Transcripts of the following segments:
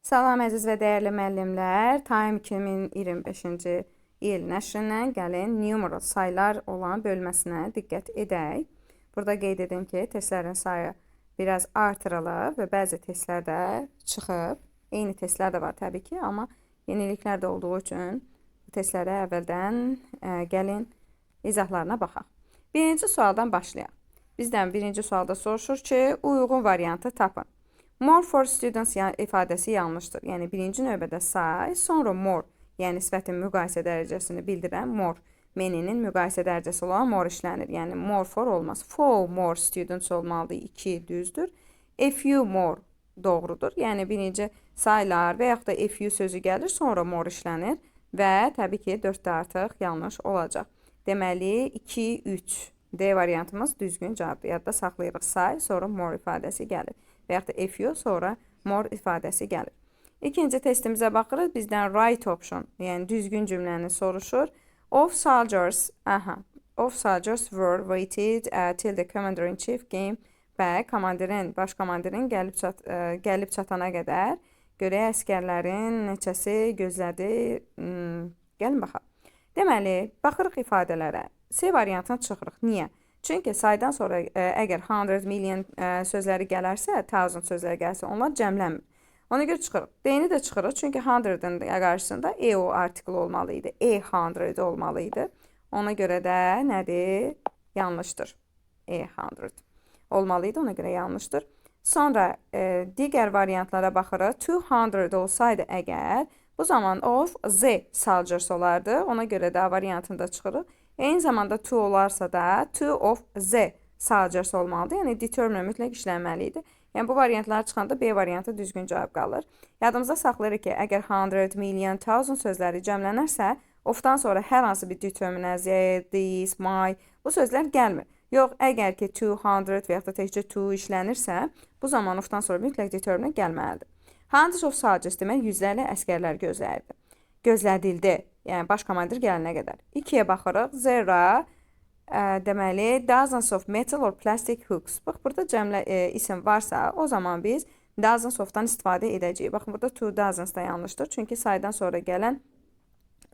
Salam əziz və dəyərli müəllimlər. Time 2025-ci il nəşrindən gəlin numeral saylar olan bölməsinə diqqət edək. Burada qeyd edim ki, testlərin sayı biraz artırılıb və bəzi testlər də çıxıb. Eyni testlər də var təbii ki, amma yeniliklər də olduğu üçün bu testlərə əvvəldən gəlin izahlarına baxaq. Birinci sualdan başlayaq. Bizdən birinci sualda soruşur ki, uyğun variantı tapın. More for students ifadəsi yanlışdır. Yəni, birinci növbədə say, sonra more, yəni sifətin müqayisə dərəcəsini bildirən more, meninin müqayisə dərəcəsi olan more işlənir. Yəni, more for olmaz. For more students olmalıdır, 2 düzdür. A few more doğrudur. Yəni, birinci saylar və yaxud da a few sözü gəlir, sonra more işlənir və təbii ki, 4 də artıq yanlış olacaq. Deməli, 2, 3. D variantımız düzgün cavabdır. Yadda saxlayırıq say, sonra more ifadəsi gəlir. Və yaxud da a few, sonra more ifadəsi gəlir. İkinci testimizə baxırıq. Bizdən right option, yəni düzgün cümləni soruşur. Of soldiers were waited till the commander-in-chief came back. Baş komandirin gəlib çatana qədər görək əskərlərin neçəsi gözlədi. Gəlin baxaq. Deməli, baxırıq ifadələrə. C variantına çıxırıq. Niyə? Çünki saydan sonra əgər 100 million sözləri gələrsə, 1000 sözləri gəlsə, onlar cəmlənmir. Ona görə çıxırıq. D-ni də çıxırıq, çünki 100-ın qarşısında EO artiklı olmalı idi. E100 olmalı idi. Ona görə də nədir? Yanlışdır. E100 olmalı idi, ona görə yanlışdır. Sonra digər variantlara baxırıq. 200 olsaydı əgər, bu zaman of Z soldiers olardı. Ona görə də variantında çıxırıq. Eyni zamanda to olarsa da to of Z soldiers olmalıdır. Yəni, determine mütləq işlənməli idi. Yəni, bu variantlar çıxanda B variantı düzgün cavab qalır. Yadımızda saxlayırıq ki, əgər 100, million, 1000 sözləri cəmlənərsə, ofdan sonra hər hansı bir determine, Z, this, my, bu sözlər gəlmir. Yox, əgər ki 200 və yaxud da təkcə to işlənirsə, bu zaman ofdan sonra mütləq determine gəlməlidir. Hundreds of soldiers demək, yüzlərlə əskərlər gözlədildi. Yəni, baş komandir gələnə qədər. 2-yə baxırıq. Zero, deməli, dozens of metal or plastic hooks. Bax, burada cəmlə isim varsa, o zaman biz dozens of'dan istifadə edəcəyik. Baxın, burada two dozens da yanlışdır. Çünki saydan sonra gələn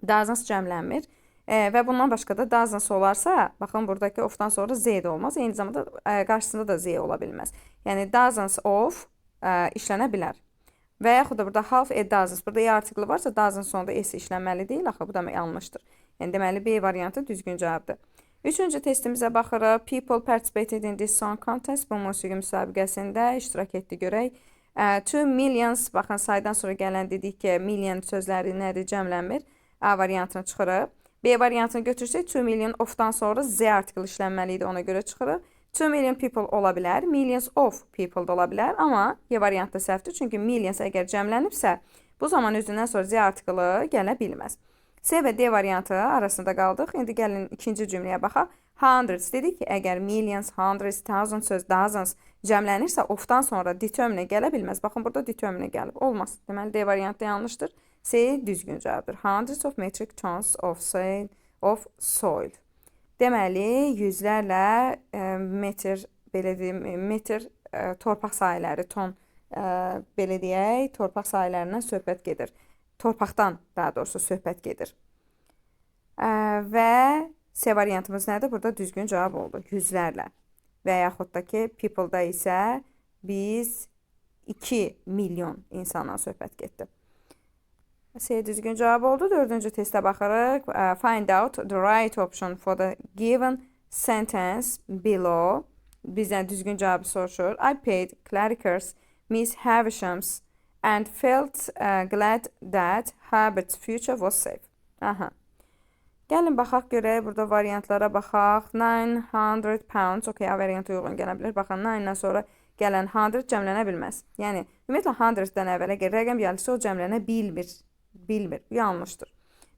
dozens cəmlənmir. Və bundan başqa da dozens olarsa, baxın, buradakı of'dan sonra Z də olmaz. Eyni zamanda qarşısında da Z ola bilməz. Yəni, dozens of işlənə bilər. Və yaxud da burada half a dozens, burada E artikli varsa, dozens sonunda S işlənməli deyil, axı bu da yanlışdır. Yəni, deməli, B variantı düzgün cavabdır. Üçüncü testimizə baxırıq. People participated in this song contest. Bu musiqi müsabiqəsində iştirak etdi, görək. 2 millions, baxın, saydan sonra gələn dedik ki, million sözləri nədir, cəmlənmir. A variantını çıxırıq. B variantını götürsək, 2 million of'dan sonra Z artikli işlənməli idi, ona görə çıxırıq. 2 million people ola bilər, millions of people da ola bilər, amma Y variantı səhvdir, çünki millions əgər cəmlənibsə, bu zaman özündən sonra Z artiklı gələ bilməz. C və D variantı arasında qaldıq. İndi gəlin ikinci cümləyə baxaq. Hundreds dedik ki, əgər millions, hundreds, thousands söz, dozens cəmlənirsə, of'dan sonra determine gələ bilməz. Baxın, burada determine gəlib. Olmaz. Deməli, D variantı yanlışdır. C düzgün cavabdır. Hundreds of metric tons of soil. Deməli, yüzlərlə metr torpaq sahələri, ton, belə deyək, torpaq sahələrindən söhbət gedir. Torpaqdan, daha doğrusu, söhbət gedir. Və C variantımız nədir? Burada düzgün cavab oldu. Yüzlərlə. Və yaxud da ki, people-da isə biz 2 milyon insandan söhbət getdi. C düzgün cavab oldu. Dördüncü testə baxırıq. Find out the right option for the given sentence below. Bizdən düzgün cavabı soruşur. I paid clericals Miss Havishams and felt glad that Herbert's future was safe. Aha. Gəlin baxaq görək. Burada variantlara baxaq. 900 pounds. Okay, A variantı uyğun gələ bilər. Baxın, 9-dan sonra gələn 100 cəmlənə bilməz. Yəni, ümumiyyətlə 100-dən əvvəl əgər rəqəm gəlirsə, o cəmlənə bilmir. Yanlışdır.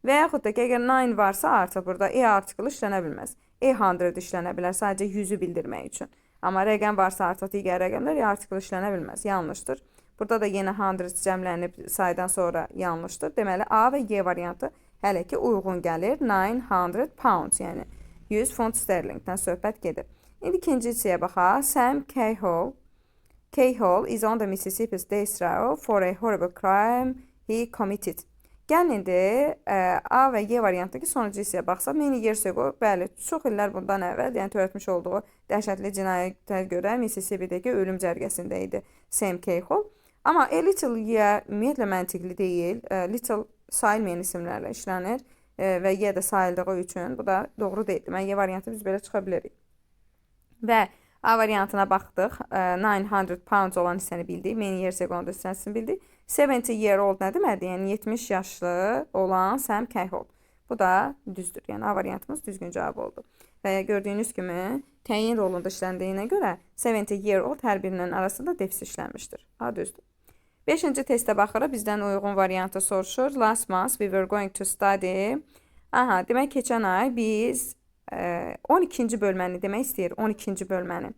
Və yaxud da ki, əgər 9 varsa, artıq burada E artiklı işlənə bilməz. E100 işlənə bilər, sadəcə 100-ü bildirmək üçün. Amma rəqəm varsa, artıq digər rəqəmlər E artiklı işlənə bilməz. Yanlışdır. Burada da yenə 100 cəmlənib saydan sonra yanlışdır. Deməli, A və Y variantı hələ ki uyğun gəlir. 900 pounds, yəni 100 funt sterlingdən söhbət gedir. İndi ikinci hissəyə baxaq. Sam Cahill K-Hall is on the Mississippi's death row for a horrible crime he committed. Gəlin indi A və Y variantındakı sonuncu hissəyə baxsaq. Manny Yersego, bəli, çox illər bundan əvvəl, yəni törətmiş olduğu dəhşətli cinayətə görə Mississippi-dəki ölüm cərgəsində idi Sam K-Hall. Amma a little Y ümumiyyətlə məntiqli deyil. Little sayılmayan isimlərlə işlənir və Y də sayıldığı üçün bu da doğru deyil. Deməli, Y variantı biz belə çıxa bilərik. Və A variantına baxdıq. 900 pounds olan hissəni bildik. Manny Yersego'nun hissəsini bildik. 70 year old nə deməkdir? Yəni 70 yaşlı olan Sam K-Hall. Bu da düzdür. Yəni A variantımız düzgün cavab oldu. Və gördüyünüz kimi təyin rolunda işləndiyinə görə 70 year old hər birinin arasında defis işlənmişdir. A düzdür. 5-ci testə baxırıq. Bizdən uyğun variantı soruşur. Last month we were going to study. Aha, demək keçən ay biz 12-ci bölməni demək istəyir. 12-ci bölməni.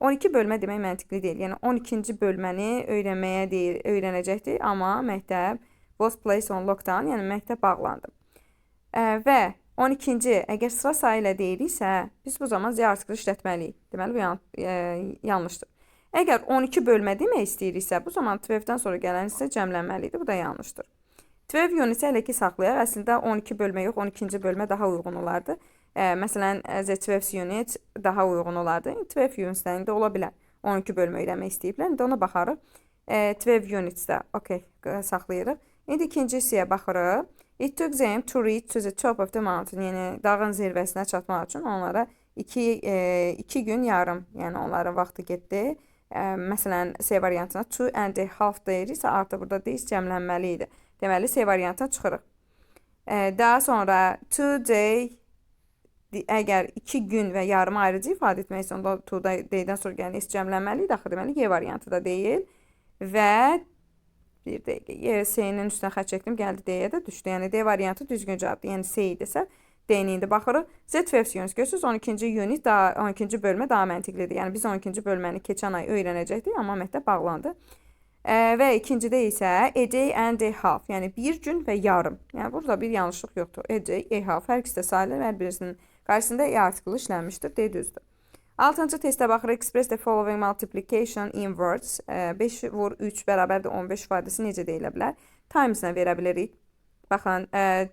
12 bölmə demək məntiqli deyil. Yəni 12-ci bölməni öyrənməyə deyil, öyrənəcəkdir. Amma məktəb was placed on lockdown, yəni məktəb bağlandı. Və 12-ci, əgər sıra sayı ilə deyiriksə, biz bu zaman Z artiklı işlətməliyik. Deməli, bu yanlışdır. Əgər 12 bölmə demək istəyiriksə, bu zaman 12-dən sonra gələn isə cəmlənməlidir. Bu da yanlışdır. 12 unit'i hələ ki saxlayaq. Əslində 12 bölmə yox, 12-ci bölmə daha uyğun olardı. Məsələn, the 12 unit daha uyğun olardı. 12 unit'dən də ola bilər. 12 bölmə öyrənmək istəyiblər. İndi ona baxarıq. 12 unit'də saxlayırıq. İndi ikinci hissəyə baxırıq. It took them to reach to the top of the mountain. Yəni, dağın zirvəsinə çatmaq üçün onlara 2 gün yarım, yəni onların vaxtı getdi. Məsələn, C variantına 2.5 deyiriksə, artıq burada deyiş cəmlənməli idi. Deməli, C variantına çıxırıq. Daha sonra 2 day, əgər 2 gün və yarımı ayrıcı ifadə etmək isə, onda 2 day-dən sonra gələn is cəmlənməli idi. Axı, deməli, Y variantı da deyil. Və bir dəqiqə, C-nin üstünə xət çəkdim, gəldi D-yə də düşdü. Yəni, D variantı düzgün cavabdır. Yəni, C idisə, D-ni indi baxırıq. Z12 unit görürsünüz, 12-ci unit, 12-ci bölmə daha məntiqlidir. Yəni, biz 12-ci bölməni keçən ay öyrənəcəkdik, amma məktəb bağlandı. Və ikincidə isə a day and a half, yəni bir gün və yarım. Yəni, burada bir yanlışlıq yoxdur. A day, a half, hər ikisi də sayılır, hər birisinin qarşısında E artiklı işlənmişdir, D düzdür. 6-cı testə baxırıq. Express the following multiplication in words. 5 vur 3 bərabərdir 15 ifadəsi necə deyilə bilər? Times-nə verə bilirik. Baxın,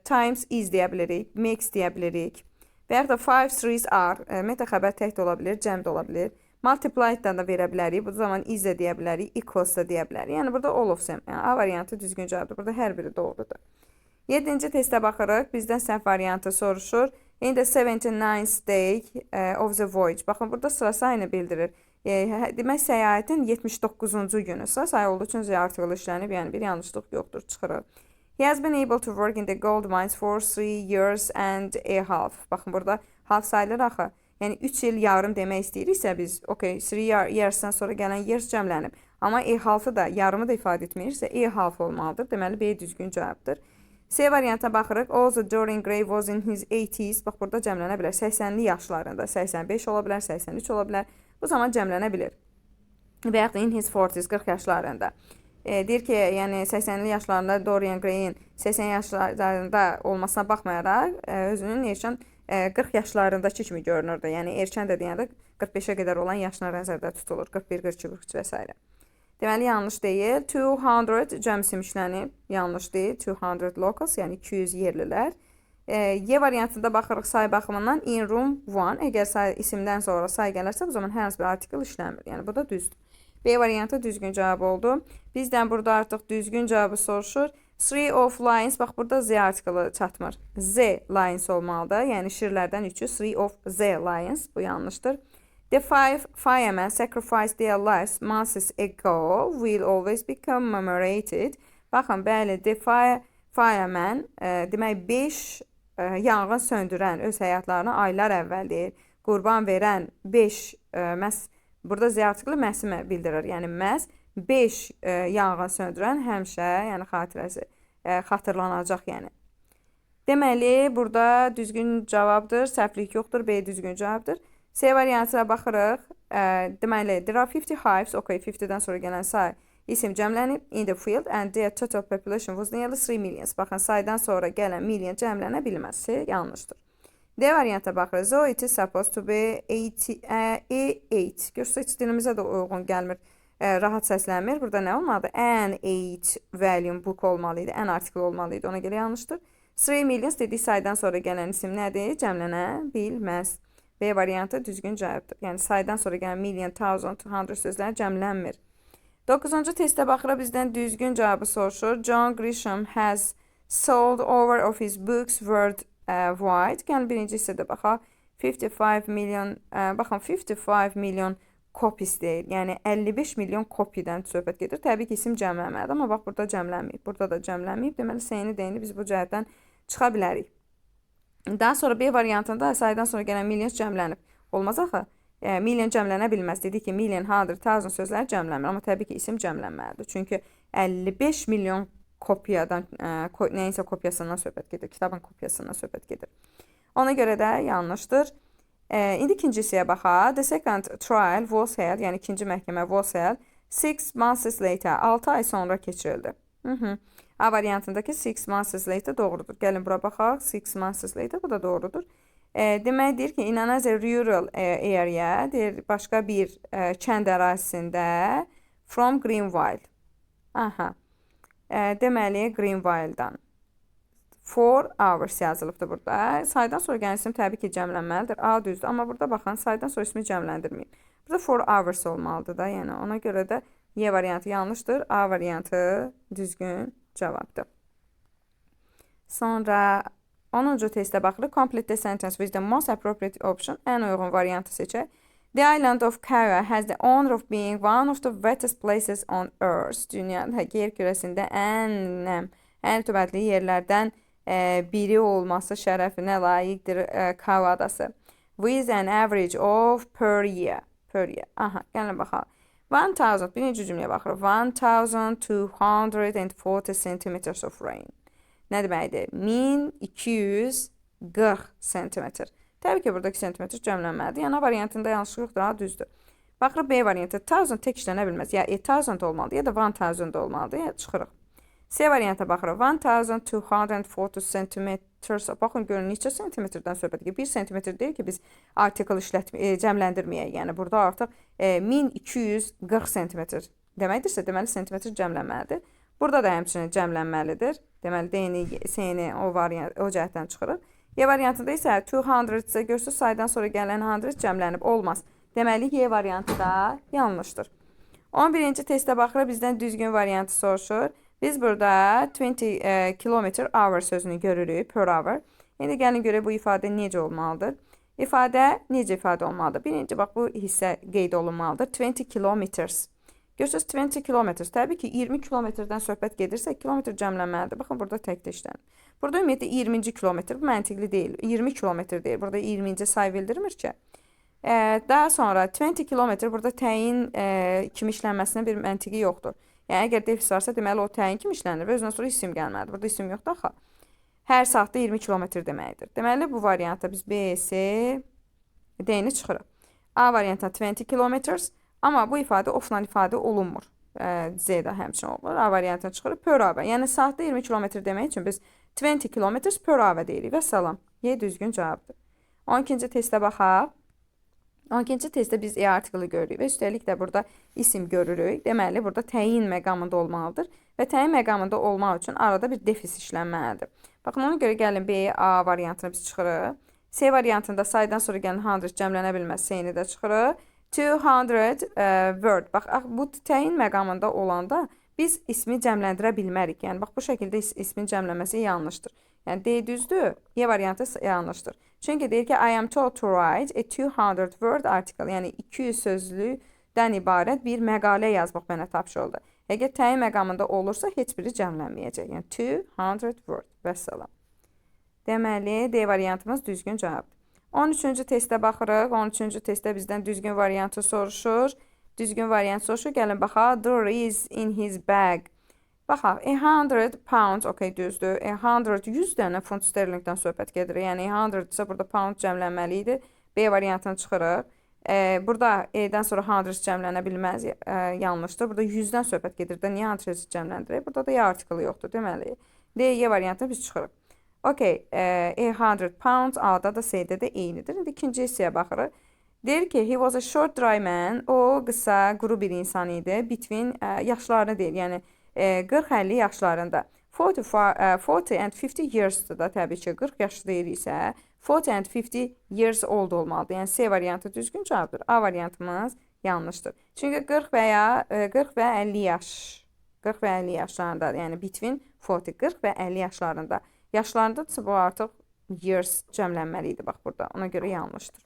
times is deyə bilirik, makes deyə bilirik. Və yaxud da 5 threes are, ümumiyyətlə xəbər tək də ola bilir, cəm də ola bilir. Multiplied-dan da verə bilərik, bu zaman is də deyə bilərik, equals da deyə bilərik. Yəni, burada all of them, yəni A variantı düzgün cavabdır. Burada hər biri doğrudur. 7-ci testə baxırıq. Bizdən səhv variantı soruşur. In the 79th day of the voyage. Baxın, burada sıra sayını bildirir. Demək, səyahətin 79-cu günü. Sıra sayı olduğu üçün artiklı işlənib, yəni bir yanlışlıq yoxdur, çıxırıq. He has been able to work in the gold mines for 3 years and a half. Baxın, burada half sayılır axı. Yəni, 3 il yarım demək istəyiriksə biz, okay, 3 years'dan sonra gələn years cəmlənib. Amma a half'ı da, yarımı da ifadə etməyirsə, a half olmalıdır. Deməli, B düzgün cavabdır. C variantına baxırıq. Also, Dorian Gray was in his 80s. Bax, burada cəmlənə bilər. 80'li yaşlarında, 85 ola bilər, 83 ola bilər. Bu zaman cəmlənə bilir. Və yaxud da in his 40s, 40 yaşlarında. Deyir ki, yəni 80'li yaşlarında Dorian Gray'in 80 yaşlarında olmasına baxmayaraq, özünün erkən 40 yaşlarındakı kimi görünürdü. Yəni, erkən də deyəndə 45'ə qədər olan yaşına nəzərdə tutulur. 41, 42, 43 və s. Deməli, yanlış deyil. 200 cəmsim işlənib. Yanlış deyil. 200 locals, yəni 200 yerlilər. Y variantında baxırıq say baxımından in room 1. Əgər isimdən sonra say gələrsə, bu zaman hər hansı bir artikl işləmir. Yəni, bu da düzdür. B variantı düzgün cavab oldu. Bizdən burada artıq düzgün cavabı soruşur. 3 of lions, bax, burada Z artiklı çatmır. Z lions olmalıdır. Yəni, şirlərdən 3'ü 3 of Z lions. Bu yanlışdır. The 5 firemen sacrificed their lives months ago will always be commemorated. Baxın, bəli, the firemen, demək 5 yanğın söndürən öz həyatlarını aylar əvvəl deyir. Qurban verən 5, burada Z artiklı məhsimə bildirir. Yəni, məhz 5 yanğın söndürən həmişə, yəni xatirəsi, xatırlanacaq, yəni. Deməli, burada düzgün cavabdır, səhvlik yoxdur, B düzgün cavabdır. C variantına baxırıq. Deməli, there are 50 hives, okay, 50'dən sonra gələn say isim cəmlənib, in the field, and their total population was nearly 3 millions. Baxın, saydan sonra gələn million cəmlənə bilməz. C yanlışdır. D variantına baxırıq. So it is supposed to be 8. Görürsünüz, heç dilimizə də uyğun gəlmir. rahat səslənmir. Burada nə olmalıdır? An 8 volume book olmalı idi. An article olmalı idi. Ona görə yanlışdır. 3 millions dediyi saydan sonra gələn isim nədir? Cəmlənə bilməz. B variantı düzgün cavabdır. Yəni saydan sonra gələn million, thousand, hundred sözlər cəmlənmir. 9-cu testdə baxırıq, bizdən düzgün cavabı soruşur. John Grisham has sold over of his books worldwide. Yəni birinci hissədə baxaq. 55 milyon, baxın 55 milyon copies deyil. Yəni 55 milyon kopyadan söhbət gedir. Təbii ki, isim cəmlənməlidir, amma bax burada cəmlənməyib. Burada da cəmlənməyib. Deməli, seyini deyini biz bu cəhətdən çıxa bilərik. Daha sonra B variantında saydan sonra gələn milyon cəmlənib. Olmaz axı. Milyon cəmlənə bilməz. Dedik ki, million, hundred, thousand sözləri cəmlənmir. Amma təbii ki, isim cəmlənməlidir. Çünki 55 milyon kopyadan, nəyinsə kopyasından söhbət gedir. Kitabın kopyasından söhbət gedir. Ona görə də yanlışdır. İndi ikinci hissəyə baxaq. The second trial was held, yəni ikinci məhkəmə was held 6 months later, 6 ay sonra keçirildi. A variantındakı 6 months later doğrudur. Gəlin bura baxaq. 6 months later, bu da doğrudur. Demək deyir ki, in another rural area, deyir, başqa bir kənd ərazisində from Greenville. Aha. Deməli, Greenville-dan. 4 hours yazılıbdır burada. Saydan sonra gələn isim təbii ki, cəmlənməlidir. A düzdür. Amma burada baxın, saydan sonra ismi cəmləndirməyib. Burada 4 hours olmalıdır da. Yəni ona görə də Y variantı yanlışdır. A variantı düzgün cavabdır. Sonra 10-cu testə baxırıq. Complete the sentence with the most appropriate option. Ən uyğun variantı seçək. The island of Kara has the honor of being one of the wettest places on earth. Dünyada, yer kürəsində ən rütubətli yerlərdən biri olması şərəfinə layiqdir Kara adası. With an average of per year. Aha, gəlin baxaq. 1000, birinci cümləyə baxırıq. 1240 centimeters of rain. Nə deməkdir? 1240 centimetr. Təbii ki, buradakı centimetr cəmlənməlidir. Yəni, A variantında yanlışlıq yoxdur, A düzdür. Baxırıq B variantı. 1000 tək işlənə bilməz. Ya 1000 olmalıdır, ya da 1000 olmalıdır. Ya çıxırıq. C variantına baxırıq. 1240 centimeters. Baxın, görün, neçə sentimetrdən söhbət edir. 1 sentimetr deyil ki, biz artikel cəmləndirməyək. Yəni, burada artıq 1240 sentimetr deməkdirsə, deməli, sentimetr cəmlənməlidir. Burada da həmçinin cəmlənməlidir. Deməli, D-ni, C-ni o cəhətdən çıxırıq. Y variantında isə 200 isə görsünüz, saydan sonra gələn 100 cəmlənib olmaz. Deməli, Y variantı da yanlışdır. 11-ci testə baxırıq, bizdən düzgün variantı soruşur. Biz burada 20 kilometer hour sözünü görürük, per hour. İndi gəlin görək bu ifadə necə olmalıdır. İfadə necə ifadə olmalıdır? Birinci, bax, bu hissə qeyd olunmalıdır. 20 kilometers. Görürsünüz, 20 kilometers. Təbii ki, 20 kilometrdən söhbət gedirsə, kilometr cəmlənməlidir. Baxın, burada tək də işlənir. Burada ümumiyyətlə 20-ci kilometr, bu məntiqli deyil. 20 kilometr deyil. Burada 20-ci say bildirmir ki. Daha sonra 20 kilometr burada təyin kimi işlənməsinə bir məntiqi yoxdur. Yəni, əgər defis varsa, deməli, o təyin kimi işlənir və özündən sonra isim gəlməlidir. Burada isim yoxdur, axı. Hər saatda 20 kilometr deməkdir. Deməli, bu variantda biz B, C, D-ni çıxırıq. A variantda 20 kilometers. Amma bu ifadə ofla ifadə olunmur. Z-də həmçin olur. A variantına çıxırıq. Per hour. Yəni, saatda 20 kilometr demək üçün biz 20 kilometers per hour deyirik. Və salam. Y düzgün cavabdır. 12-ci testə baxaq. 12-ci testdə biz E artiklı görürük və üstəlik də burada isim görürük. Deməli, burada təyin məqamında olmalıdır. Və təyin məqamında olmaq üçün arada bir defis işlənməlidir. Baxın, ona görə gəlin B, A variantına biz çıxırıq. C variantında saydan sonra gəlin 100 cəmlənə bilməz. C-ni də çıxırıq. 200 word. Bax, bu təyin məqamında olanda biz ismi cəmləndirə bilmərik. Yəni, bax, bu şəkildə ismin cəmlənməsi yanlışdır. Yəni, D düzdür, Y variantı yanlışdır. Çünki deyir ki, I am told to write a 200 word article. Yəni, 200 sözlüdən ibarət bir məqalə yazmaq mənə tapşırıldı. Əgər təyin məqamında olursa, heç biri cəmlənməyəcək. Yəni, 200 word. Vəssalam. Deməli, D variantımız düzgün cavabdır. 13-cü testə baxırıq. 13-cü testdə bizdən düzgün variantı soruşur. Düzgün variant soruşur. Gəlin baxaq. There is in his bag. Baxaq. 100 pounds. Okay, düzdür. 100 dənə funt sterlingdən söhbət gedir. Yəni, 100 isə burada pound cəmlənməli idi. B variantını çıxırıq. Burada E-dən sonra 100 cəmlənə bilməz. Yanlışdır. Burada 100-dən söhbət gedir. Niyə 100 cəmləndirək? Burada da Y artiklı yoxdur. Deməli, D, Y variantını biz çıxırıq. Okay, 100 pounds, A-da da C-də də eynidir. İndi ikinci hissəyə baxırıq. Deyir ki, he was a short dry man. O qısa, quru bir insan idi. Between yaşlarını deyir. Yəni 40-50 yaşlarında. 40 and 50 years'dır da təbii ki. 40 yaş deyiriksə 40 and 50 years old olmalıdır. Yəni C variantı düzgün cavabdır. A variantımız yanlışdır. Çünki 40 və ya 40 və 50 yaş. 40 və 50 yaşlarında, yəni between 40 və 50 yaşlarında. Yaşlarındadırsa bu artıq years cəmlənməli idi bax burada. Ona görə yanlışdır.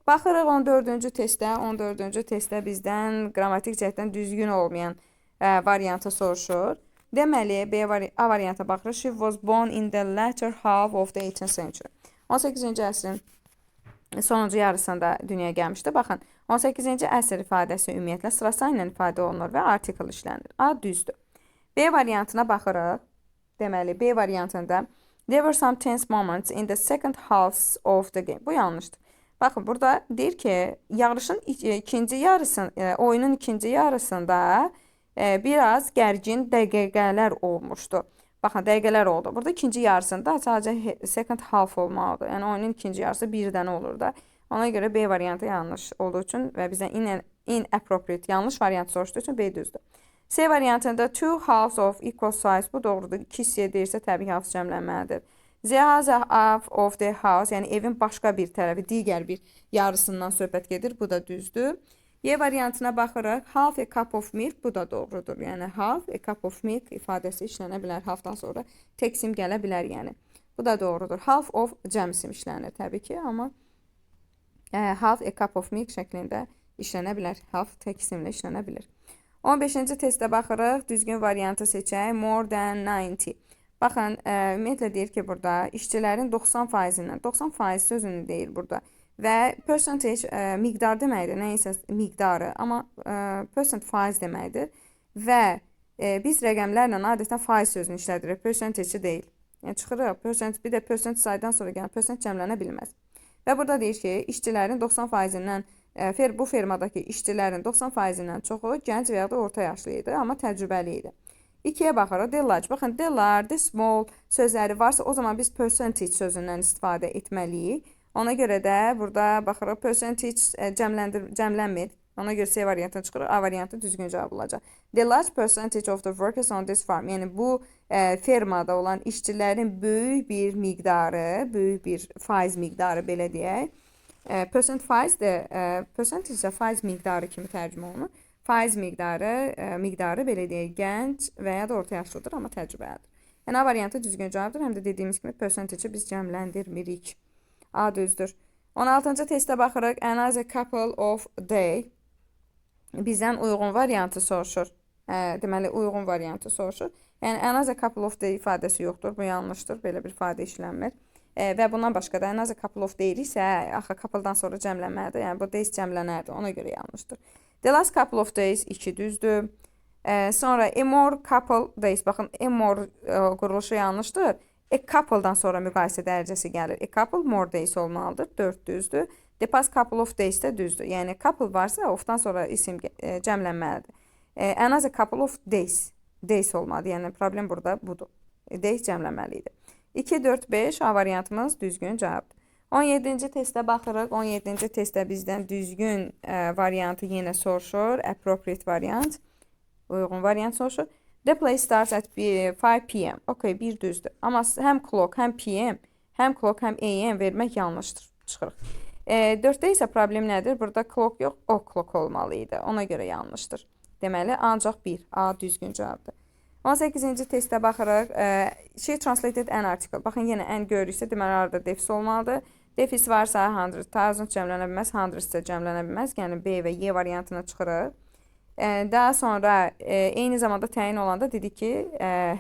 Baxırıq 14-cü testdə. 14-cü testdə bizdən qrammatik cəhətdən düzgün olmayan variantı soruşur. Deməli, A variantına baxırıq. She was born in the latter half of the 18th century. 18-ci əsrin sonuncu yarısında dünyaya gəlmişdi. Baxın, 18-ci əsr ifadəsi ümumiyyətlə sırası ilə ifadə olunur və artikel işlənir. A düzdür. B variantına baxırıq. Deməli, B variantında there were some tense moments in the second half of the game. Bu yanlışdır. Baxın, burada deyir ki, yarışın ikinci yarısında, oyunun ikinci yarısında biraz gərgin dəqiqələr olmuşdu. Baxın, dəqiqələr oldu. Burada ikinci yarısında sadəcə second half olmalıdır. Yəni oyunun ikinci yarısı bir dənə olur da. Ona görə B variantı yanlış olduğu üçün və bizdən inappropriate yanlış variant soruşduğu üçün B düzdür. C variantında two halves of equal size, bu doğrudur. 2 hissəyə deyirsə təbii ki, half cəmlənməlidir. The other half of the house, yəni evin başqa bir tərəfi, digər bir yarısından söhbət gedir. Bu da düzdür. Y variantına baxırıq. Half a cup of milk, bu da doğrudur. Yəni half a cup of milk ifadəsi işlənə bilər. Halfdan sonra tek sim gələ bilər, yəni. Bu da doğrudur. Half of cəm sim işlənir təbii ki, amma half a cup of milk şəklində işlənə bilər. Half tek simlə işlənə bilir. 15-ci testdə baxırıq. Düzgün variantı seçək. More than 90. Baxın, ümumiyyətlə deyir ki, burada işçilərin 90%-dən, 90% sözünü deyir burada. Və percentage miqdar deməkdir, neysə miqdarı, amma percent faiz deməkdir. Və biz rəqəmlərlə adətən faiz sözünü işlədirik, percentage deyil. Yəni çıxırıq, bir də percent saydan sonra gələn percent cəmlənə bilməz. Və burada deyir ki, işçilərin 90%-dən, bu fermadakı işçilərin 90%-dən çoxu gənc və ya da orta yaşlı idi, amma təcrübəli idi. 2-yə baxırıq, the large. Baxın, the large, the small sözləri varsa, o zaman biz percentage sözündən istifadə etməliyik. Ona görə də burada baxırıq, percentage cəmlənmir. Ona görə C variantına çıxırıq, A variantı düzgün cavab olacaq. The large percentage of the workers on this farm. Yəni, bu fermada olan işçilərin böyük bir miqdarı, böyük bir faiz miqdarı, belə deyək. Percent faiz də, percentage də faiz miqdarı kimi tərcümə olunur. Faiz miqdarı belə deyək, gənc və ya da orta yaşlıdır, amma təcrübəlidir. Yəni, A variantı düzgün cavabdır. Həm də dediyimiz kimi percentage'i biz cəmləndirmirik. A düzdür. 16-cı testə baxırıq. Another couple of day. Bizdən uyğun variantı soruşur. Deməli, uyğun variantı soruşur. Yəni, another couple of day ifadəsi yoxdur. Bu yanlışdır. Belə bir ifadə işlənmir. Və bundan başqa da another couple of deyiriksə, axı couple'dan sonra cəmlənməlidir. Yəni, bu days cəmlənərdir. Ona görə yanlışdır. The last couple of days 2 düzdür. Sonra a more couple days. Baxın, a more quruluşu yanlışdır. A couple'dan sonra müqayisə dərəcəsi gəlir. A couple more days olmalıdır. 4 düzdür. The past couple of days də düzdür. Yəni, couple varsa, ofdan sonra isim cəmlənməlidir. Another couple of days. Days olmalıdır. Yəni, problem burada budur. Days cəmlənməlidir. 2, 4, 5 A variantımız düzgün cavabdır. 17-ci testə baxırıq. 17-ci testdə bizdən düzgün variantı yenə soruşur. Appropriate variant. Uyğun variant soruşur. The play starts at 5 p.m. Okay, bir düzdür. Amma həm clock, həm p.m., həm clock, həm a.m. vermək yanlışdır. Çıxırıq. 4-də isə problem nədir? Burada clock yox, o'clock olmalı idi. Ona görə yanlışdır. Deməli, ancaq 1. A düzgün cavabdır. 18-ci testə baxırıq. She translated an article. Baxın, yenə an görürüksə, deməli, arada defis olmalıdır. Defis varsa 100,000 cəmlənə bilməz, 100 isə cəmlənə bilməz. Yəni, B və Y variantına çıxırıq. Daha sonra eyni zamanda təyin olanda dedik ki,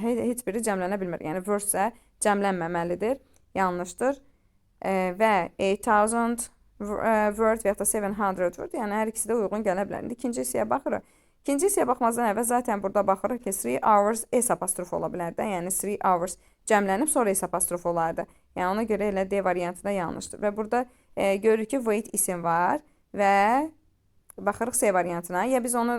heç biri cəmlənə bilmir. Yəni, verse isə cəmlənməməlidir. Yanlışdır. Və 8,000 word və ya da 700 word. Yəni, hər ikisi də uyğun gələ bilər. İkinci hissəyə baxırıq. İkinci hissəyə baxmazdan əvvəl zaten burada baxırıq ki, 3 hours S apostrof ola bilər də. Yəni, 3 hours cəmlənib, sonra S apostrof olardı. Yəni, ona görə elə D variantı da yanlışdır. Və burada görürük ki, wait isim var və baxırıq C variantına. Ya biz onu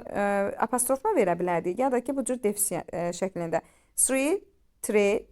apostrofla verə bilərdik, ya da ki, bu cür defis şəklində. 3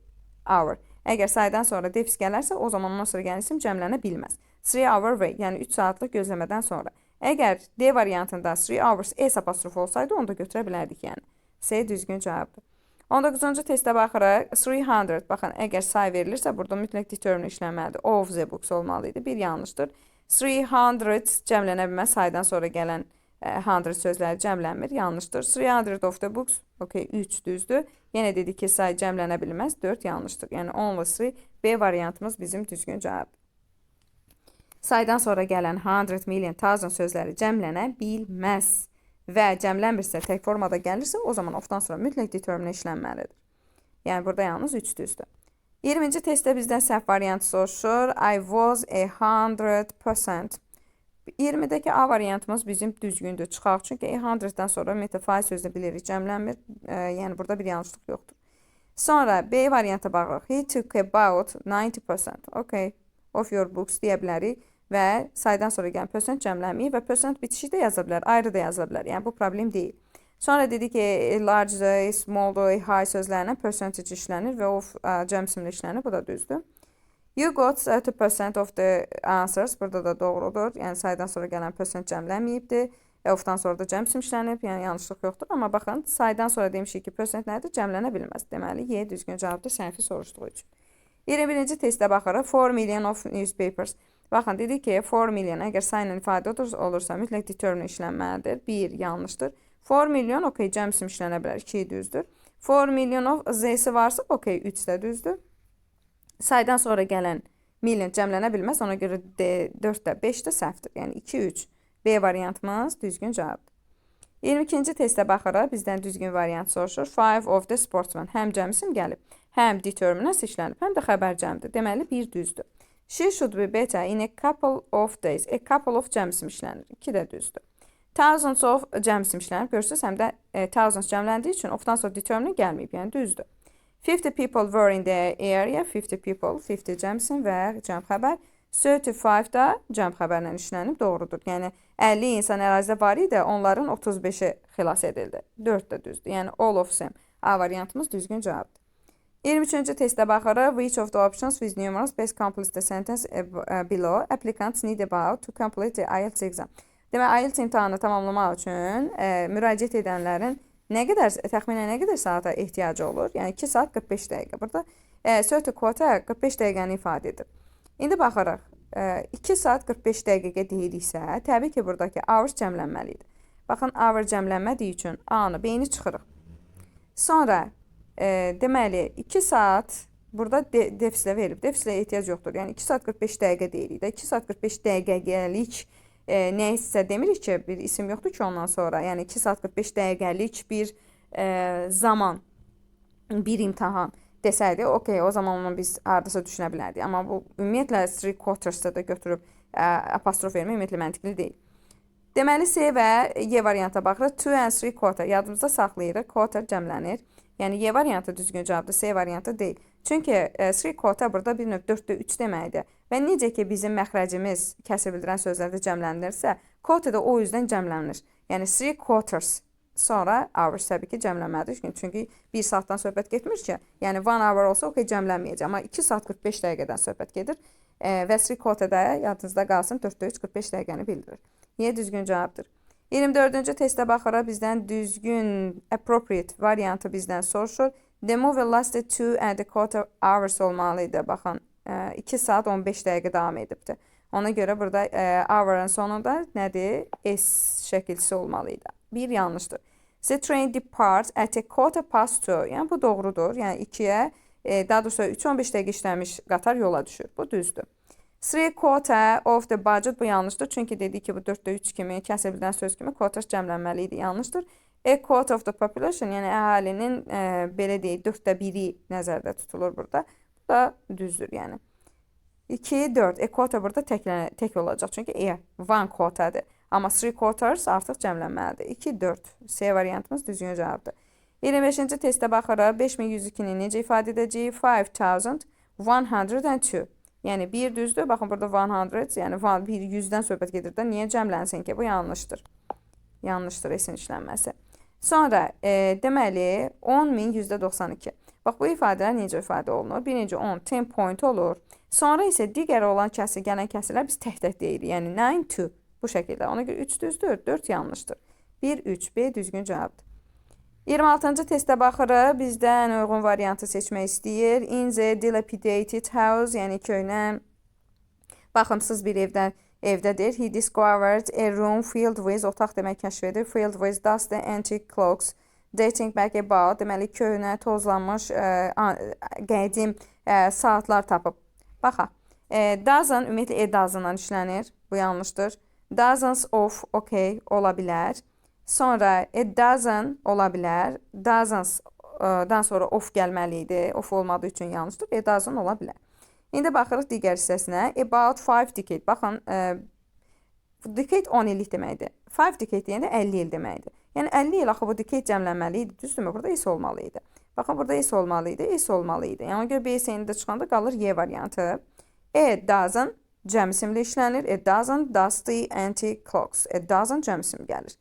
hour. Əgər saydan sonra defis gələrsə, o zaman ondan sonra gələn isim cəmlənə bilməz. 3 hour wait, yəni 3 saatlıq gözləmədən sonra. Əgər D variantında 3 hours S apostrof olsaydı, onu da götürə bilərdik, yəni. C düzgün cavabdır. 19-cu testə baxırıq. 300, baxın, əgər say verilirsə, burada mütləq determine işlənməlidir. Of the books olmalı idi. Bir yanlışdır. 300 cəmlənə bilməz, saydan sonra gələn 100 sözləri cəmlənmir, yanlışdır. 300 of the books, okey, 3 düzdür. Yenə dedik ki, say cəmlənə bilməz, 4 yanlışdır. Yəni only 3, B variantımız bizim düzgün cavabdır. Saydan sonra gələn 100 million, 1000 sözləri cəmlənə bilməz və cəmlənmirsə, tək formada gəlirsə, o zaman ofdan sonra mütləq determine işlənməlidir. Yəni burada yalnız 3 düzdür. 20-ci testdə bizdən səhv variantı soruşur. I was 100%. 20-dəki A variantımız bizim düzgündür. Çıxaq, çünki 100-dən sonra metafail sözdə bilirik, cəmlənmir. Yəni burada bir yanlışlıq yoxdur. Sonra B variantı baxırıq. He took about 90%. Okay. Of your books deyə bilərik və saydan sonra gələn percent cəmlənməyib və percent bitişi də yaza bilər, ayrı da yaza bilər. Yəni bu problem deyil. Sonra dedik ki, large, small, high sözlərlə percentage işlənir və of cəm simli işlənir. Bu da düzdür. You got 30% of the answers. Burada da doğrudur. Yəni saydan sonra gələn percent cəmlənməyibdir. Ofdan sonra da cəm sim işlənib. Yəni yanlışlıq yoxdur. Amma baxın, saydan sonra demişik ki, percent nədir? Cəmlənə bilməz. Deməli, Y düzgün cavabdır səhvi soruşduğu üçün. 21-ci testə baxırıq. 4 million of newspapers. Baxın, dedik ki, 4 million əgər sayla ifadə olursa, mütləq determine işlənməlidir. 1 yanlışdır. 4 milyon, okey, cəm sim işlənə bilər. 2 düzdür. 4 milyon of Z-si varsa, okey, 3 də düzdür. Saydan sonra gələn milyon cəmlənə bilməz. Ona görə 4 də 5 də səhvdir. Yəni 2, 3. B variantımız düzgün cavabdır. 22-ci testə baxırıq. Bizdən düzgün variant soruşur. 5 of the sportsmen. Həm cəm sim gəlib, həm determinant işlənib, həm də xəbər cəmdir. Deməli, 1 düzdür. She should be better in a couple of days. A couple of cəm sim işlənir. 2 də düzdür. Thousands of cəm sim işlənir. Görürsünüz, həm də thousands cəmləndiyi üçün ofdan sonra determine gəlməyib. Yəni düzdür. 50 people were in the area. 50 people, 50 cəm sim və cəm xəbər. 35 da cəm xəbərlə işlənib, doğrudur. Yəni 50 insan ərazidə var idi, onların 35-i xilas edildi. 4 də düzdür. Yəni all of them. A variantımız düzgün cavabdır. 23-cü testə baxırıq. Which of the options with numerals best complete the sentence below? Applicants need about to complete the IELTS exam. Demək, IELTS imtahanını tamamlamaq üçün müraciət edənlərin təxminən nə qədər saata ehtiyacı olur? Yəni 2 saat 45 dəqiqə. Burada söhbət quota 45 dəqiqəni ifadə edir. İndi baxırıq. 2 saat 45 dəqiqə deyiriksə, təbii ki, buradakı hours cəmlənməlidir. Baxın, hour cəmlənmədiyi üçün A-nı, B-ni çıxırıq. Sonra deməli 2 saat burada defislə verilib. Defislə ehtiyac yoxdur. Yəni 2 saat 45 dəqiqə deyirik də. 2 saat 45 dəqiqəlik nə isə demirik ki, bir isim yoxdur ki ondan sonra. Yəni 2 saat 45 dəqiqəlik bir zaman, bir imtahan desəydi, okey, o zaman onu biz hardasa düşünə bilərdik. Amma bu ümumiyyətlə 3 quarters-da da götürüb apostrof vermək ümumiyyətlə məntiqli deyil. Deməli, C və Y varianta baxırıq. 2 and 3 quarter yadımızda saxlayırıq. Quarter cəmlənir. Yəni Y variantı düzgün cavabdır, C variantı deyil. Çünki 3 quarter burada bir növ 4-də 3 deməkdir. Və necə ki bizim məxrəcimiz kəsr bildirən sözlərdə cəmlənirsə, quarter da o yüzdən cəmlənir. Yəni 3 quarters sonra hours təbii ki cəmlənməlidir. Çünki 1 saatdan söhbət getmir ki. Yəni 1 hour olsa okey cəmlənməyəcək. Amma 2 saat 45 dəqiqədən söhbət gedir. Və 3 quarter da yadınızda qalsın 4-də 3 45 dəqiqəni bildirir. Niyə düzgün cavabdır? 24-cü testə baxırıq, bizdən düzgün appropriate variantı bizdən soruşur. The movie lasted 2 and a quarter hours olmalıydı. Baxın, 2 saat 15 dəqiqə davam edibdir. Ona görə burada hour'ın sonunda nədir? S şəkilçisi olmalıydı. Bir yanlışdır. The train departs at a quarter past 2. Yəni bu doğrudur. Yəni 2-yə, daha doğrusu 3-15 dəqiqə işləmiş qatar yola düşür. Bu düzdür. 3 quarter of the budget, bu yanlışdır. Çünki dedik ki, bu 4-də 3 kimi, kəsr bildirən söz kimi quarter cəmlənməli idi. Yanlışdır. A quarter of the population, yəni əhalinin belə deyək, 4-də 1-i nəzərdə tutulur burada. Bu da düzdür, yəni. 2, 4. A quarter burada tək olacaq. Çünki one quarterdir. Amma 3 quarters artıq cəmlənməlidir. 2, 4. C variantımız düzgün cavabdır. 25-ci testə baxırıq. 5102-ni necə ifadə edəcəyik? 5102. Yəni 1 düzdür. Baxın, burada 100, yəni 100-dən söhbət gedir də. Niyə cəmlənsin ki? Bu yanlışdır. Yanlışdır, esin işlənməsi. Sonra, deməli, 10.000 %92. Bax, bu ifadələr necə ifadə olunur? Birinci 10, 10 point olur. Sonra isə digər olan kəsir, gələn kəsirlər biz tək-tək deyirik. Yəni 9, 2 bu şəkildə. Ona görə 3 düzdür, 4 yanlışdır. 1, 3, B düzgün cavabdır. 26-cı testə baxırıq. Bizdən uyğun variantı seçmək istəyir. In the dilapidated house, yəni köhnə baxımsız bir evdədir. He discovered a room filled with, otaq demək kəşf edir. Filled with dusty antique clocks dating back about, deməli köhnə, tozlanmış, qədim saatlar tapıb. Baxaq. Dozen, ümumiyyətlə dozen-dan işlənir. Bu yanlışdır. Dozens of, okay, ola bilər. Sonra a dozen ola bilər. Dozens-dan sonra of gəlməli idi. Of olmadığı üçün yanlışdır. A dozen ola bilər. İndi baxırıq digər hissəsinə. About 5 decade. Baxın, decade 10 illik deməkdir. 5 decade deyəndə 50 il deməkdir. Yəni 50 il axı bu decade cəmlənməli idi. Düzdürmü? Burada is olmalı idi. Baxın, burada is olmalı idi, is olmalı idi. Yəni ona görə B hissəsində çıxanda qalır Y variantı. A dozen cəm isimli işlənir. A dozen dusty antique clocks. A dozen cəm isim gəlir.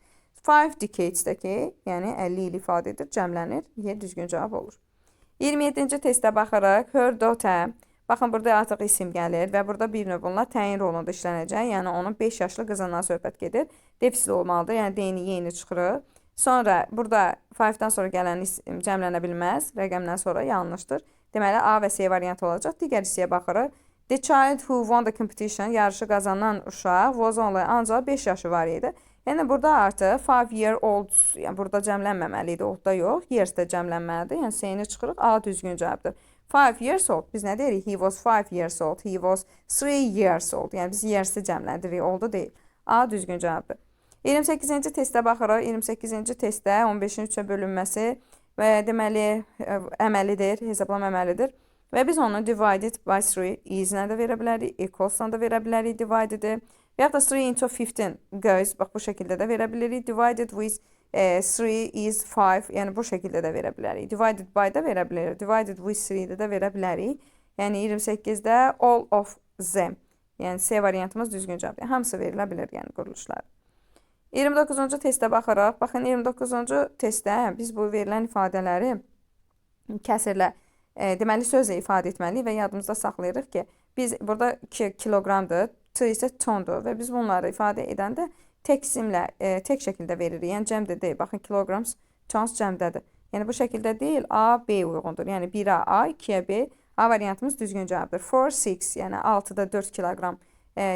5 decades-dəki, yəni 50 il ifadə edir, cəmlənir. Y düzgün cavab olur. 27-ci testə baxırıq. Her daughter. Baxın, burada artıq isim gəlir və burada bir növ bunlar təyin rolunda işlənəcək. Yəni onun 5 yaşlı qızından söhbət gedir. Defisil olmalıdır. Yəni D-ni, Y-ni çıxırıq. Sonra burada 5-dən sonra gələn isim cəmlənə bilməz. Rəqəmdən sonra yanlışdır. Deməli, A və C variantı olacaq. Digər hissəyə baxırıq. The child who won the competition, yarışı qazanan uşaq, was only, ancaq 5 yaşı var idi. Yəni burada artıq 5 year old, yəni burada cəmlənməməli idi, oldda yox. Years də cəmlənməlidir. Yəni C-ni çıxırıq. A düzgün cavabdır. 5 years old. Biz nə deyirik? He was 5 years old. He was 3 years old. Yəni biz years-i cəmləndirik. Oldu deyil. A düzgün cavabdır. 28-ci testə baxırıq. 28-ci testdə 15-in 3-ə bölünməsi və deməli əməlidir, hesablama əməlidir. Və biz onu divided by 3 is-nə də verə bilərik, equals-la da verə bilərik, divided-i. Və yaxud da 3 into 15 goes, bax bu şəkildə də verə bilərik. Divided with 3 is 5, yəni bu şəkildə də verə bilərik. Divided by da verə bilərik. Divided with 3-də də verə bilərik. Yəni 28-də all of them. Yəni C variantımız düzgün cavabdır. Hamısı verilə bilər, yəni quruluşlar. 29-cu testə baxırıq. Baxın, 29-cu testdə biz bu verilən ifadələri kəsirlə, deməli sözlə ifadə etməliyik və yadımızda saxlayırıq ki, biz burada 2 kiloqramdır, T isə tondur və biz bunları ifadə edəndə tək simlə, tək şəkildə veririk. Yəni cəmdə deyil. Baxın, kilograms, tons cəmdədir. Yəni bu şəkildə deyil, A, B uyğundur. Yəni 1-ə A, 2-yə B. A variantımız düzgün cavabdır. 4, 6, yəni 6-da 4 kiloqram.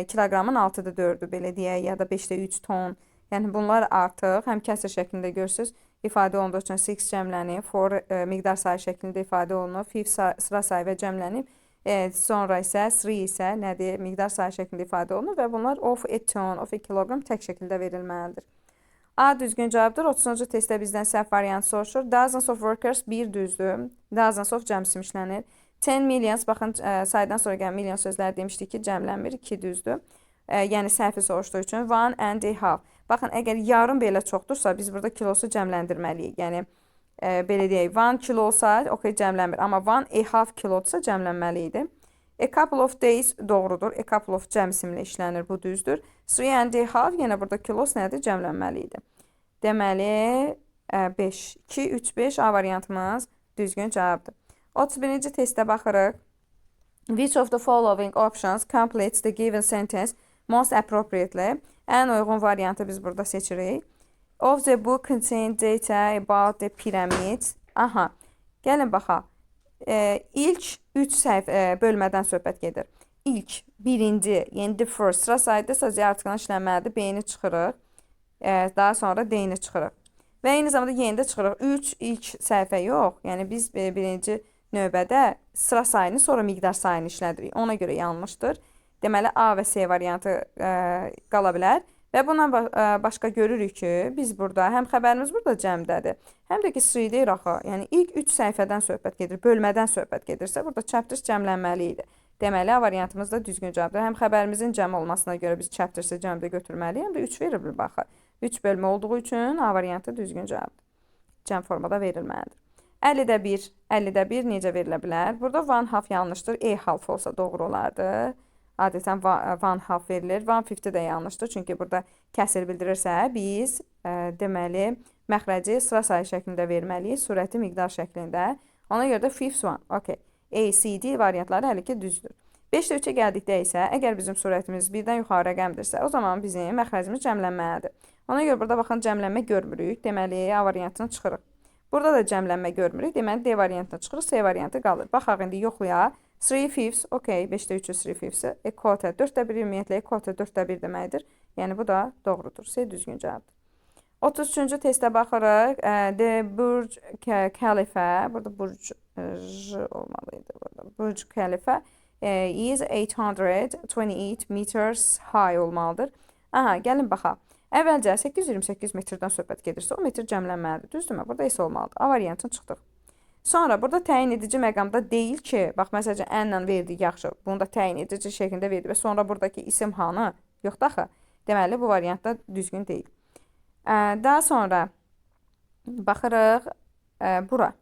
Kiloqramın 6-da 4-ü belə deyək, ya da 5-də 3 ton. Yəni bunlar artıq həm kəsr şəklində görürsünüz, ifadə olunduğu üçün 6 cəmlənib, 4 miqdar sayı şəklində ifadə olunub, 5 sıra sayı və cəmlənib, sonra isə 3 isə nədir, miqdar sayı şəklində ifadə olunur və bunlar of a ton, of a kilogram tək şəkildə verilməlidir. A düzgün cavabdır. 30-cu testdə bizdən səhv variant soruşur. Dozens of workers 1 düzdür. Dozens of cəmsim işlənir. 10 millions, baxın saydan sonra gələn milyon sözləri demişdik ki, cəmlənmir, 2 düzdür. Yəni səhvi soruşduğu üçün 1 and a half. Baxın, əgər yarım belə çoxdursa, biz burada kilosu cəmləndirməliyik. Yəni, belə deyək, 1 kilo olsa, okey, cəmlənmir. Amma 1 a half kilodursa, cəmlənməli idi. A couple of days doğrudur. A couple of cəmsimlə işlənir, bu düzdür. 3 and a half, yenə burada kilos nədir? Cəmlənməli idi. Deməli, 5, 2, 3, 5 A variantımız düzgün cavabdır. 31-ci testə baxırıq. Which of the following options completes the given sentence most appropriately? Ən uyğun variantı biz burada seçirik. Of the book contained data about the pyramids. Aha, gəlin baxaq. İlk 3 bölmədən söhbət gedir. İlk, birinci, yəni the first sıra sayıdırsa artıqdan işlənməlidir. B-ni çıxırıq. Daha sonra D-ni çıxırıq. Və eyni zamanda Y-ni də çıxırıq. 3 ilk səhifə yox. Yəni biz birinci növbədə sıra sayını, sonra miqdar sayını işlədirik. Ona görə yanlışdır. Deməli, A və C variantı qala bilər. Və bundan başqa görürük ki, biz burada, həm xəbərimiz burada cəmdədir, həm də ki, sırayı axı. Yəni, ilk 3 səhifədən söhbət gedir, bölmədən söhbət gedirsə, burada chapters cəmlənməli idi. Deməli, A variantımız da düzgün cavabdır. Həm xəbərimizin cəm olmasına görə biz chapters'ı cəmdə götürməliyik, həm də 3 verilir baxı. 3 bölmə olduğu üçün A variantı düzgün cavabdır. Cəm formada verilməlidir. 50-də 1 necə verilə bilər? Burada 1 half yanlışdır. A half olsa doğru olardı. Adətən 1 half verilir. 1/5 də yanlışdır. Çünki burada kəsir bildirirsə, biz deməli, məxrəci sıra sayı şəklində verməliyik. Surəti miqdar şəklində. Ona görə də fifth one. Okay. A, C, D variantları hələ ki düzdür. 5-də 3-ə gəldikdə isə, əgər bizim surətimiz birdən yuxarı rəqəmdirsə, o zaman bizim məxrəcimiz cəmlənməlidir. Ona görə burada baxın cəmlənmə görmürük. Deməli, A variantına çıxırıq. Burada da cəmlənmə görmürük. Deməli, D variantına çıxırıq, C variantı qalır. Baxaq indi yoxlayaq. 3 fifths, okay, 5-də 3-ü 3 fifths. Kvota 4-də 1 ümumiyyətlə, kvota 4-də 1 deməkdir. Yəni, bu da doğrudur. C düzgün cavabdır. 33-cü testə baxırıq. The Burj Khalifa, burada Burj olmalıydı. Burj Khalifa is 828 meters high olmalıdır. Aha, gəlin baxaq. Əvvəlcə 828 metrdən söhbət gedirsə, o metr cəmlənməlidir. Düzdürmü? Burada isə olmalıdır. A variantını çıxdıq. Sonra burada təyin edici məqamda deyil ki, bax, məsələn, ənlə verdik, yaxşı. Bunu da təyin edici şəklində verdik və sonra buradakı isim hanı? Yoxdur axı. Deməli, bu variantda düzgün deyil. Daha sonra baxırıq bura.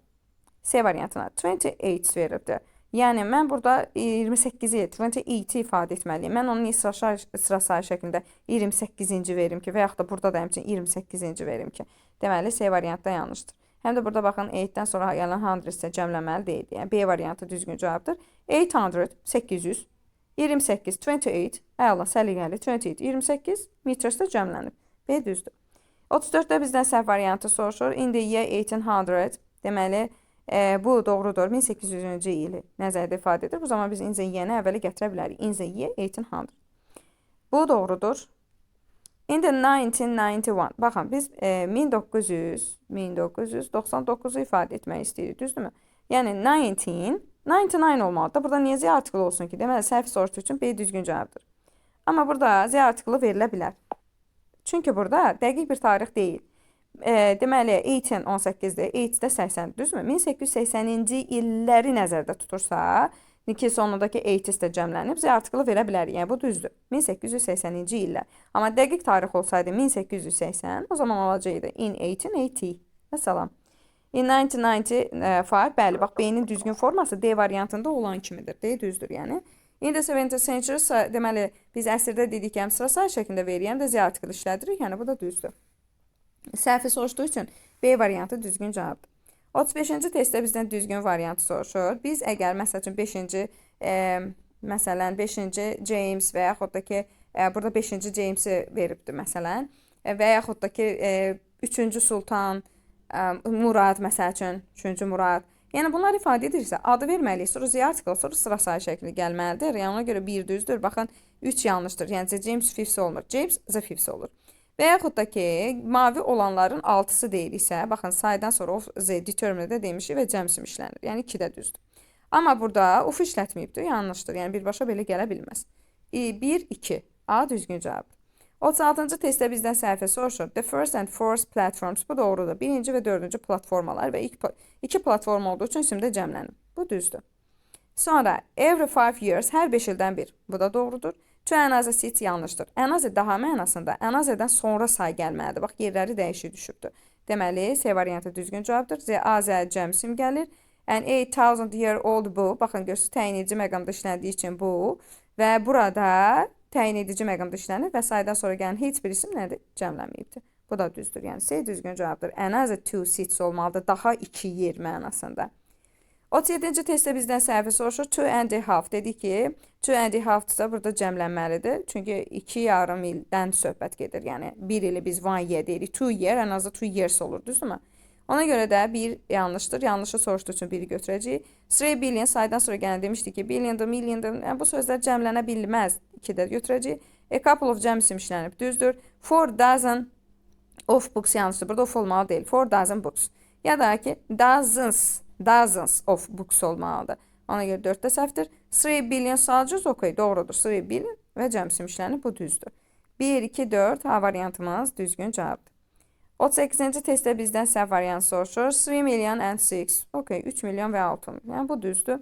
C variantına 28 veribdir. Yəni, mən burada 28-i, 28-i ifadə etməliyim. Mən onun sıra sayı şəklində 28-ci verim ki, və yaxud da burada da həmçin 28-ci verim ki. Deməli, C variantda yanlışdır. Həm də burada baxın, 8-dən sonra gələn 100 isə cəmləməli deyil. Yəni, B variantı düzgün cavabdır. 800, 800, 28, 28, əla, səliqəli, 28, 28, metrsdə cəmlənib. B düzdür. 34-də bizdən səhv variantı soruşur. In the year 1800, deməli, bu doğrudur. 1800-cü ili nəzərdə ifadə edir. Bu zaman biz in the year-ni əvvələ gətirə bilərik. In the year 1800. Bu doğrudur. In the 1991. Baxın, biz 1999-u ifadə etmək istəyirik. Düzdürmü? Yəni, 99 olmalıdır. Burada niyə Z artiklı olsun ki? Deməli, səhv soruşduğu üçün B düzgün cavabdır. Amma burada Z artiklı verilə bilər. Çünki burada dəqiq bir tarix deyil. Deməli, 18-18-dir, 8-də 80-dir, düzdürmü? 1880-ci illəri nəzərdə tutursa, ki sonundakı 8 də cəmlənib, Z artiklı verə bilərik. Yəni, bu düzdür. 1880-ci illər. Amma dəqiq tarix olsaydı 1880, o zaman olacaqdı in 1880. Məsələn, in 1995, bəli, bax, B-nin düzgün forması D variantında olan kimidir. D düzdür, yəni. In the 17th century, deməli, biz əsrdə dedik ki, həm sıra sayı şəklində verir, həm də Z artiklı işlədirik, yəni bu da düzdür. Səhvi soruşduğu üçün B variantı düzgün cavabdır. 35-ci testdə bizdən düzgün variantı soruşur. Biz əgər, məsəl üçün, 5-ci, məsələn, 5-ci James və yaxud da ki, burada 5-ci James'i veribdir, məsələn, və yaxud da ki, 3-cü Sultan, Murad, məsəl üçün, 3-cü Murad. Yəni, bunlar ifadə edirsə, adı verməliyik, sonra Z artiklı, sonra sıra sayı şəkli gəlməlidir. Yəni, ona görə 1 düzdür. Baxın, 3 yanlışdır. Yəni, James fifths olmur. James the fifths olur. Və yaxud da ki, mavi olanların 6-sı deyilsə, baxın, saydan sonra of Z determinədə demişik və cəmsim işlənir. Yəni, 2 də düzdür. Amma burada of işlətməyibdir, yanlışdır. Yəni, birbaşa belə gələ bilməz. 1, 2. A düzgün cavabdır. 36-cı testdə bizdən səhifə soruşur. The first and fourth platforms. Bu doğrudur. 1-ci və 4-cü platformalar və 2 platform olduğu üçün isimdə cəmlənib. Bu düzdür. Sonra, every 5 years, hər 5 ildən bir. Bu da doğrudur. To another seat yanlışdır. Another daha mənasında, another'dan sonra say gəlməlidir. Bax, yerləri dəyişik düşübdür. Deməli, C variantı düzgün cavabdır. Z, A, Z cəmsim gəlir. And 8000 year old bu. Baxın, görürsünüz, təyin edici məqamda işləndiyi üçün bu. Və burada təyin edici məqamda işlənir və saydan sonra gələn heç bir isim nədir? Cəmlənməyibdir. Bu da düzdür. Yəni, C düzgün cavabdır. Another 2 seats olmalıdır. Daha 2 yer mənasında. 37-ci testdə bizdən səhvi soruşur. 2.5 dedik ki, 2.5-dırsa burada cəmlənməlidir. Çünki 2 yarım ildən söhbət gedir. Yəni, 1 ili biz 1 year deyirik. 2 year, ən azı 2 years olur, düzdürmü? Ona görə də 1 yanlışdır. Yanlışı soruşduğu üçün 1-i götürəcəyik. 3 billion saydan sonra gələn demişdik ki, billiondır, milliondır. Yəni, bu sözlər cəmlənə bilməz. 2 də götürəcəyik. A couple of cəmsim işlənib, düzdür. 4 dozen of books yanlışdır. Burada of olmalı deyil. 4 dozen books. Ya da ki, dozens of books olmalıdır. Ona görə 4 də səhvdir. 3 billion sadəcə okey, doğrudur. 3 billion və cəmsim işlənib, bu düzdür. 1, 2, 4 A variantımız düzgün cavabdır. 38-ci testdə bizdən səhv variant soruşur. 3 million and 6. Okey, 3 milyon və 6 milyon. Yəni, bu düzdür.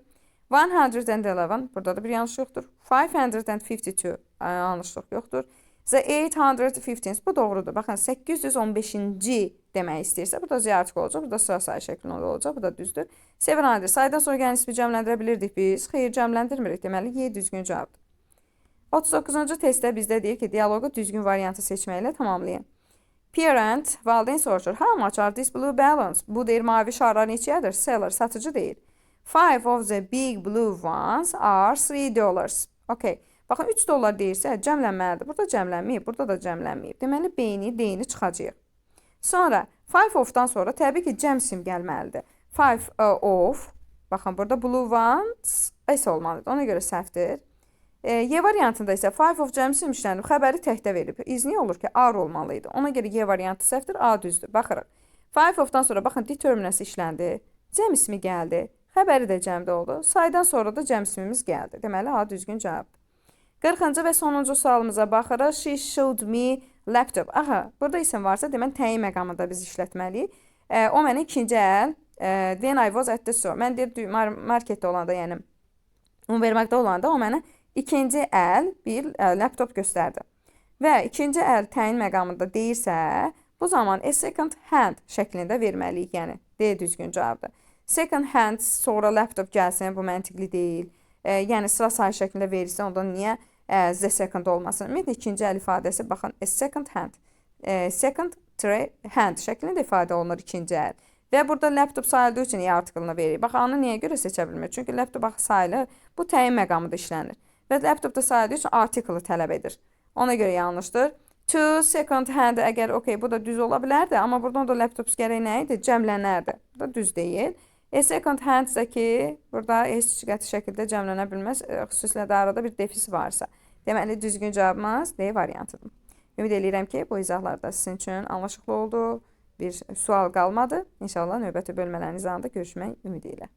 111, burada da bir yanlış yoxdur. 552, yanlışlıq yoxdur. The 815, bu doğrudur. Baxın, 815-ci demək istəyirsə, burada Z artiklı olacaq, burada sıra sayı şəklində olacaq, bu da düzdür. 700, saydan sonra gələn ismi cəmləndirə bilirdik biz. Xeyr, cəmləndirmirik, deməli, Y düzgün cavabdır. 39-cu testdə bizdə deyir ki, dialoqu düzgün variantı seçməklə tamamlayın. Parent, valideyn soruşur. How much are these blue balloons? Bu deyir mavi şarlar neçəyədir? Seller, satıcı deyir. 5 of the big blue ones are $3. Okay. Baxın 3 dollar deyirsə cəmlənməlidir. Burada cəmlənməyib, burada da cəmlənməyib. Deməli deyini çıxacağıq. Sonra 5 of-dan sonra təbii ki cəm sim gəlməlidir. 5 of. Baxın burada blue ones S olmalıdır. Ona görə səhvdir. Y variantında isə 5 of cəm sim işlənib. Xəbəri təkdə verib. İzni olur ki R olmalıydı. Ona görə Y variantı səhvdir, A düzdür. Baxırıq. 5 of-dan sonra baxın determinants işləndi. Cəm ismi gəldi. Xəbəri də cəmdə oldu. Saydan sonra da cəm ismimiz gəldi. Deməli A düzgün cavabdır. 40-cı və sonuncu sualımıza baxırıq. She showed me laptop. Aha, burada isim varsa deməli təyin məqamında biz işlətməliyik. O mənə ikinci əl when I was at the store. Mən deyir marketdə olanda, yəni univermaqda olanda o mənə ikinci əl bir laptop göstərdi. Və ikinci əl təyin məqamında deyirsə, bu zaman a second hand şəklində verməliyik, yəni D düzgün cavabdır. Second hand sonra laptop gəlsin, bu məntiqli deyil. Yəni sıra sayı şəklində verirsə, onda niyə the second olmasın? Ümumiyyətlə ikinci əl ifadəsi baxın a second hand. Second hand şəklində ifadə olunur ikinci əl. Və burada laptop sayıldığı üçün Y artiklını verir. Bax, onu niyə görə seçə bilmir? Çünki laptop sayılır, bu təyin məqamında işlənir. Və laptopda sayıldığı üçün artiklı tələb edir. Ona görə yanlışdır. To second hand, əgər okey, bu da düz ola bilərdi, amma buradan da laptop gərək nə idi? Cəmlənərdi. Bu da düz deyil. Second hand isə ki, burada heç qəti şəkildə cəmlənə bilməz, xüsusilə də arada bir defis varsa. Deməli, düzgün cavabımız D variantıdır. Ümid edirəm ki, bu izahlarda sizin üçün anlaşıqlı oldu. Bir sual qalmadı. İnşallah növbəti bölmələrin izahında görüşmək ümidi ilə.